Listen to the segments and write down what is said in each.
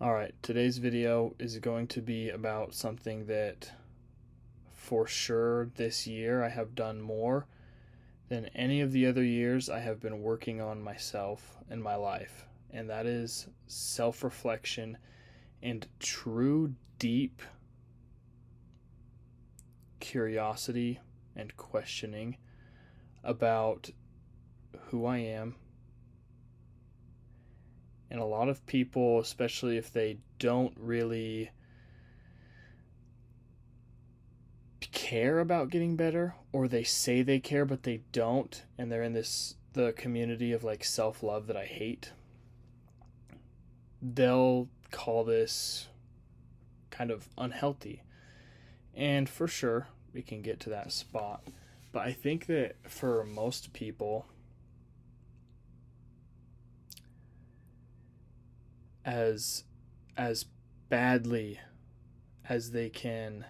Alright, today's video is going to be about something that for sure this year I have done more than any of the other years I have been working on myself in my life, and that is self reflection and true deep curiosity and questioning about who I am. And a lot of people, especially if they don't really care about getting better, or they say they care but they don't, and they're in the community of like self-love that I hate, they'll call this kind of unhealthy. And for sure we can get to that spot, but I think that for most people, as as badly as they can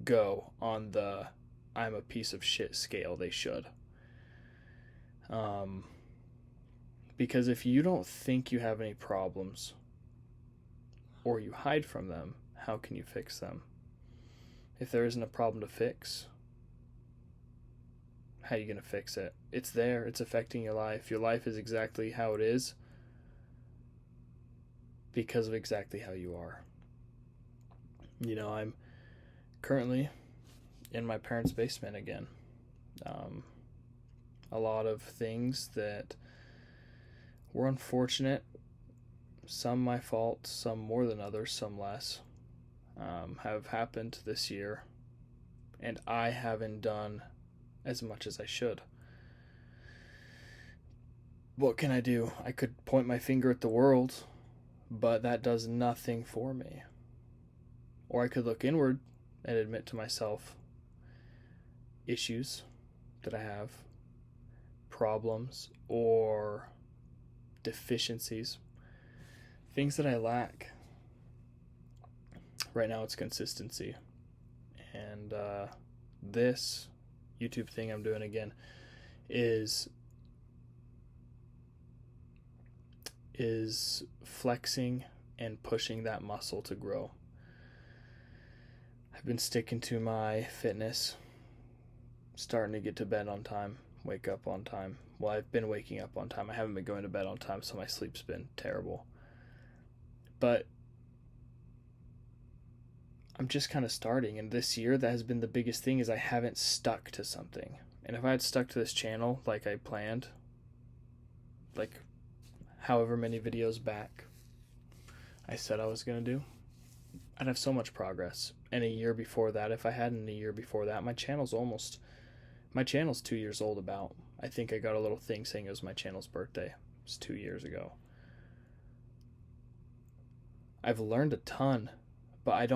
go on the I'm a piece of shit scale, they should. Um, because if you don't think you have any problems or you hide from them, how can you fix them? If there isn't a problem to fix, how are you going to fix it? It's there, it's affecting your life. Your life is exactly how it is because of exactly how you are. I'm currently in my parents' basement again. Um, a lot of things that were unfortunate, some my fault, some more than others, some less, have happened this year, and I haven't done as much as I should. What can I do? I could point my finger at the world, but that does nothing for me. Or I could look inward and admit to myself issues that I have, problems, or deficiencies, things that I lack. Right now it's consistency. And this YouTube thing I'm doing again is flexing and pushing that muscle to grow. I've been sticking to my fitness, starting to get to bed on time, wake up on time. Well, I've been waking up on time. I haven't been going to bed on time, so my sleep's been terrible. But I'm just kind of starting, and this year that has been the biggest thing is I haven't stuck to something. And if I had stuck to this channel like I planned, like however many videos back I said I was going to do, I'd have so much progress. And a year before that, if I hadn't, a year before that, my channel's 2 years old about. I think I got a little thing saying it was my channel's birthday. It was 2 years ago. I've learned a ton, but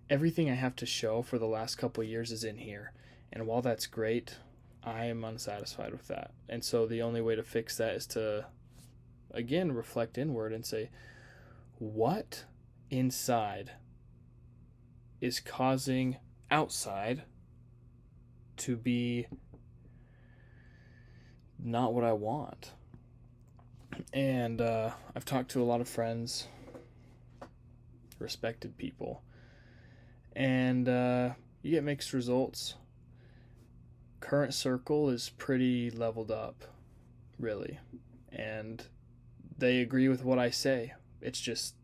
everything I have to show for the last couple of years is in here. And while that's great, I am unsatisfied with that. And so the only way to fix that is to, again, reflect inward and say, what inside is causing outside to be not what I want? And I've talked to a lot of friends, respected people, and you get mixed results. Current circle is pretty leveled up, really, and they agree with what I say. It's just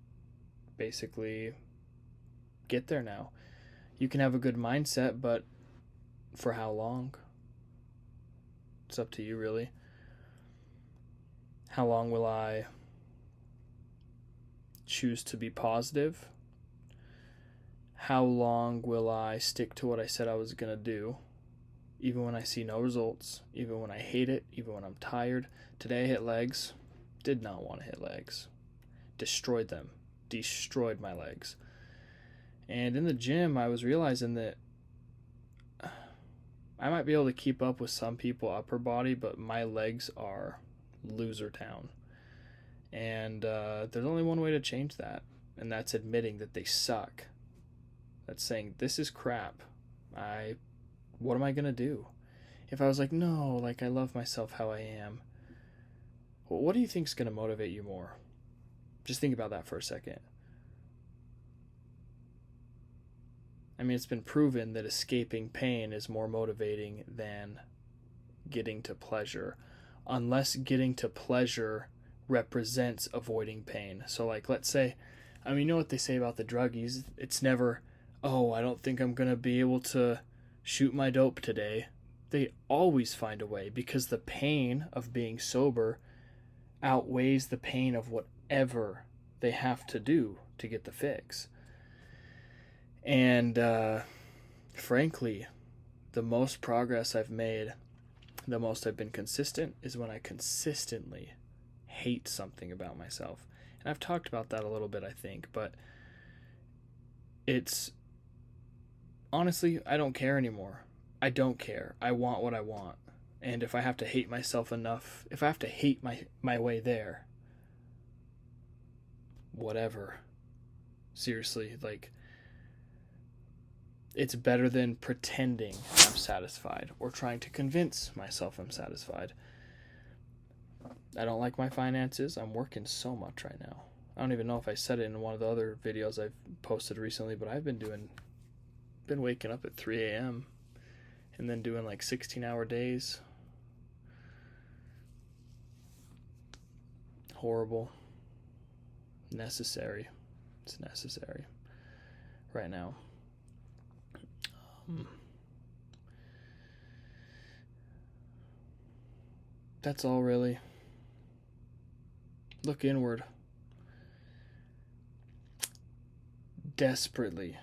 basically get there now. You can have a good mindset, but for how long? It's up to you, really. How long will I choose to be positive? How long will I stick to what I said I was going to do, even when I see no results, even when I hate it, even when I'm tired? Today I hit legs. Did not want to hit legs. Destroyed them. Destroyed my legs. And in the gym, I was realizing that I might be able to keep up with some people upper body, but my legs are loser town. And there's only one way to change that, and that's admitting that they suck. That's saying, this is crap. What am I going to do? If I was like, no, like I love myself how I am, what do you think is going to motivate you more? Just think about that for a second. I mean, it's been proven that escaping pain is more motivating than getting to pleasure, unless getting to pleasure represents avoiding pain. So, like, let's say, I mean, you know what they say about the druggies? It's never, oh, I don't think I'm going to be able to shoot my dope today. They always find a way, because the pain of being sober outweighs the pain of whatever they have to do to get the fix. And frankly, the most progress I've made, the most I've been consistent, is when I consistently hate something about myself. And I've talked about that a little bit, I think, but it's honestly, I don't care anymore. I don't care. I want what I want. And if I have to hate myself enough, if I have to hate my way there, whatever. Seriously, like, it's better than pretending I'm satisfied or trying to convince myself I'm satisfied. I don't like my finances. I'm working so much right now. I don't even know if I said it in one of the other videos I've posted recently, but I've been waking up at 3 a.m. and then doing like 16-hour days. Horrible. Necessary. It's necessary right now. That's all, really. Look inward. Desperately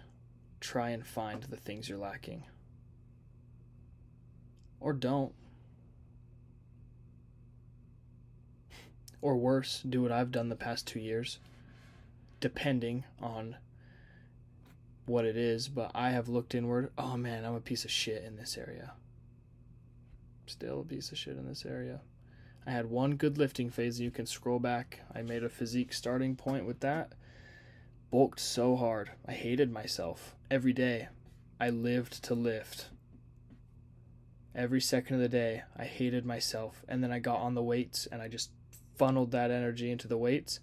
try and find the things you're lacking. Or don't. Or worse, do what I've done the past 2 years, depending on what it is, but I have looked inward. Oh man, I'm a piece of shit in this area. Still a piece of shit in this area. I had one good lifting phase. You can scroll back. I made a physique starting point with that. Bulked so hard. I hated myself every day. I lived to lift. Every second of the day, I hated myself. And then I got on the weights and I just funneled that energy into the weights.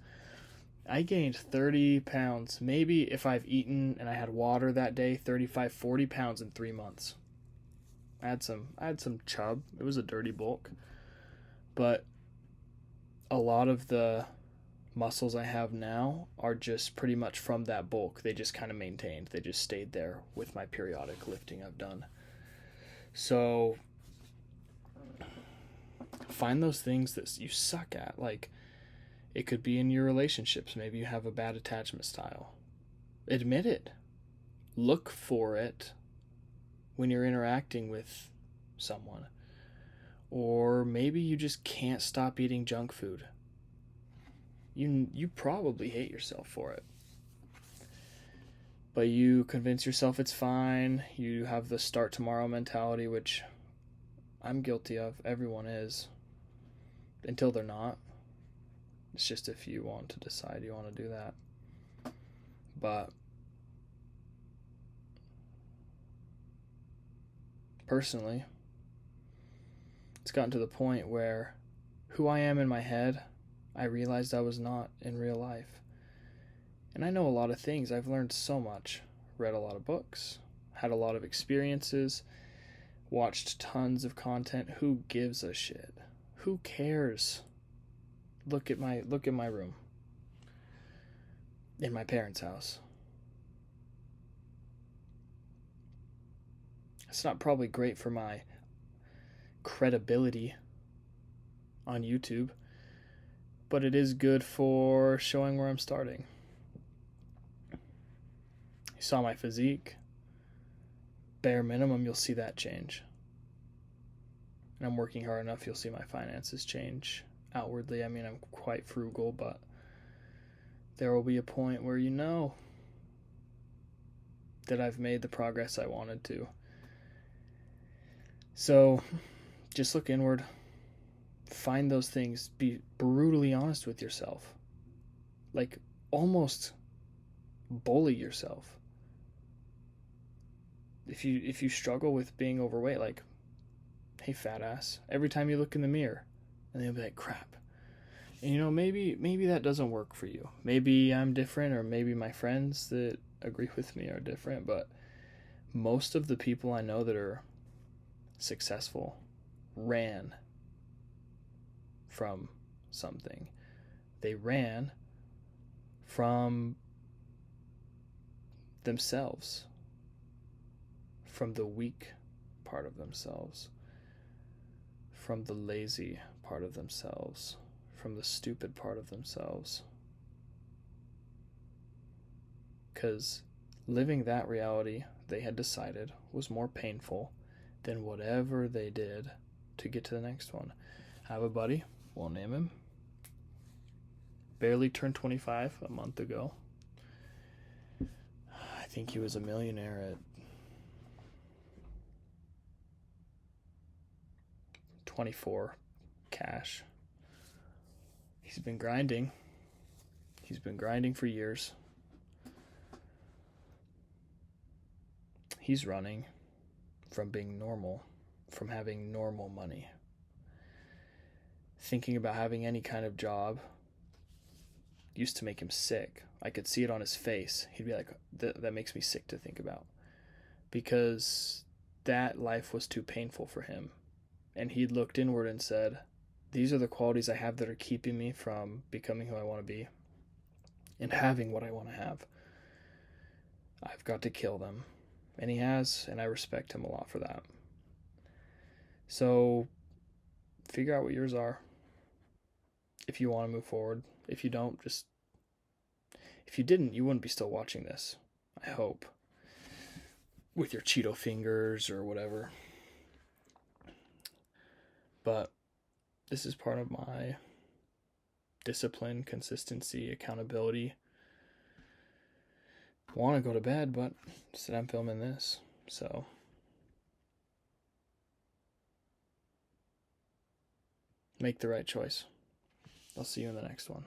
I gained 30 pounds. Maybe if I've eaten and I had water that day, 35, 40 pounds in 3 months. I had some chub. It was a dirty bulk. But a lot of the muscles I have now are just pretty much from that bulk. They just kind of maintained. They just stayed there with my periodic lifting I've done. So find those things that you suck at. Like, it could be in your relationships. Maybe you have a bad attachment style. Admit it. Look for it when you're interacting with someone. Or maybe you just can't stop eating junk food. You probably hate yourself for it. But you convince yourself it's fine. You have the start tomorrow mentality, which I'm guilty of. Everyone is. Until they're not. It's just if you want to decide you want to do that. But personally, it's gotten to the point where who I am in my head, I realized I was not in real life. And I know a lot of things. I've learned so much. Read a lot of books. Had a lot of experiences. Watched tons of content. Who gives a shit? Who cares? Look at my room. In my parents' house. It's not probably great for my credibility on YouTube, but it is good for showing where I'm starting. You saw my physique. Bare minimum, you'll see that change. And I'm working hard enough, you'll see my finances change outwardly. I mean, I'm quite frugal, but there will be a point where you know that I've made the progress I wanted to. So just look inward. Find those things. Be brutally honest with yourself. Like, almost bully yourself. If you struggle with being overweight, like, hey, fat ass, every time you look in the mirror, and they'll be like, crap, And, maybe that doesn't work for you. Maybe I'm different, or maybe my friends that agree with me are different, but most of the people I know that are successful ran from something. They ran from themselves, from the weak part of themselves, from the lazy part of themselves, from the stupid part of themselves. Because living that reality they had decided was more painful than whatever they did to get to the next one. I have a buddy, won't name him, barely turned 25 a month ago. I think he was a millionaire at 24 cash. He's been grinding. He's been grinding for years. He's running from being normal, from having normal money. Thinking about having any kind of job used to make him sick. I could see it on his face. He'd be like, that makes me sick to think about. Because that life was too painful for him. And he'd looked inward and said, these are the qualities I have that are keeping me from becoming who I want to be and having what I want to have. I've got to kill them. And he has, and I respect him a lot for that. So figure out what yours are if you want to move forward. If you don't, if you didn't, you wouldn't be still watching this, I hope, with your Cheeto fingers or whatever. But this is part of my discipline, consistency, accountability. I want to go to bed, but instead I'm filming this. So make the right choice. I'll see you in the next one.